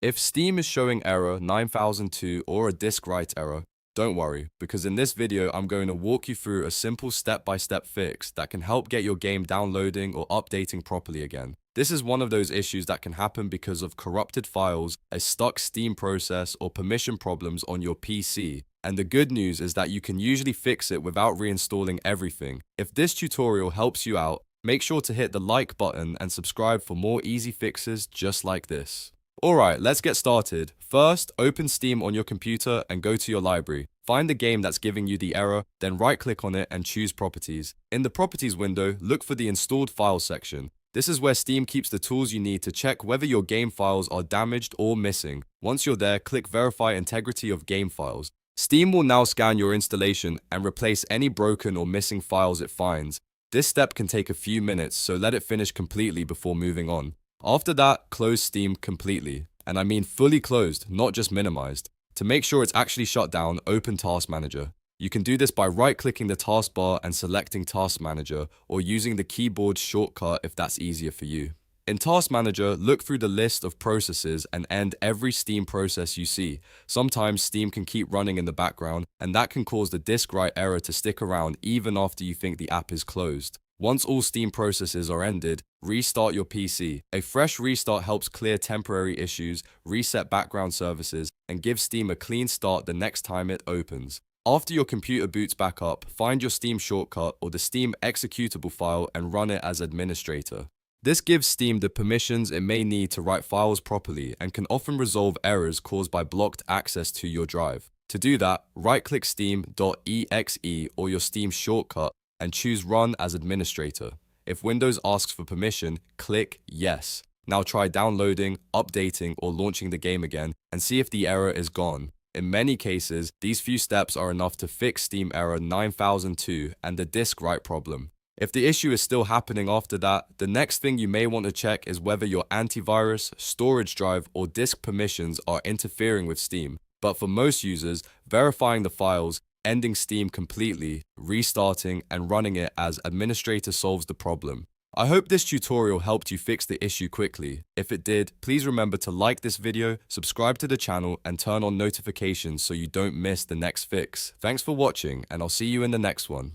If Steam is showing error 9002 or a disk write error, don't worry, because in this video I'm going to walk you through a simple step-by-step fix that can help get your game downloading or updating properly again. This is one of those issues that can happen because of corrupted files, a stuck Steam process, or permission problems on your PC. And the good news is that you can usually fix it without reinstalling everything. If this tutorial helps you out, make sure to hit the like button and subscribe for more easy fixes just like this. Alright, let's get started. First, open Steam on your computer and go to your library. Find the game that's giving you the error, then right-click on it and choose Properties. In the Properties window, look for the Installed Files section. This is where Steam keeps the tools you need to check whether your game files are damaged or missing. Once you're there, click Verify Integrity of Game Files. Steam will now scan your installation and replace any broken or missing files it finds. This step can take a few minutes, so let it finish completely before moving on. After that, close Steam completely. And I mean fully closed, not just minimized. To make sure it's actually shut down, open Task Manager. You can do this by right-clicking the taskbar and selecting Task Manager, or using the keyboard shortcut if that's easier for you. In Task Manager, look through the list of processes and end every Steam process you see. Sometimes Steam can keep running in the background, and that can cause the disk write error to stick around even after you think the app is closed. Once all Steam processes are ended, restart your PC. A fresh restart helps clear temporary issues, reset background services, and give Steam a clean start the next time it opens. After your computer boots back up, find your Steam shortcut or the Steam executable file and run it as administrator. This gives Steam the permissions it may need to write files properly and can often resolve errors caused by blocked access to your drive. To do that, right-click steam.exe or your Steam shortcut and choose Run as Administrator. If Windows asks for permission, click Yes. Now try downloading, updating, or launching the game again and see if the error is gone. In many cases, these few steps are enough to fix Steam error 9002 and the disk write problem. If the issue is still happening after that, the next thing you may want to check is whether your antivirus, storage drive, or disk permissions are interfering with Steam. But for most users, verifying the files, ending Steam completely, restarting, and running it as administrator solves the problem. I hope this tutorial helped you fix the issue quickly. If it did, please remember to like this video, subscribe to the channel, and turn on notifications so you don't miss the next fix. Thanks for watching, and I'll see you in the next one.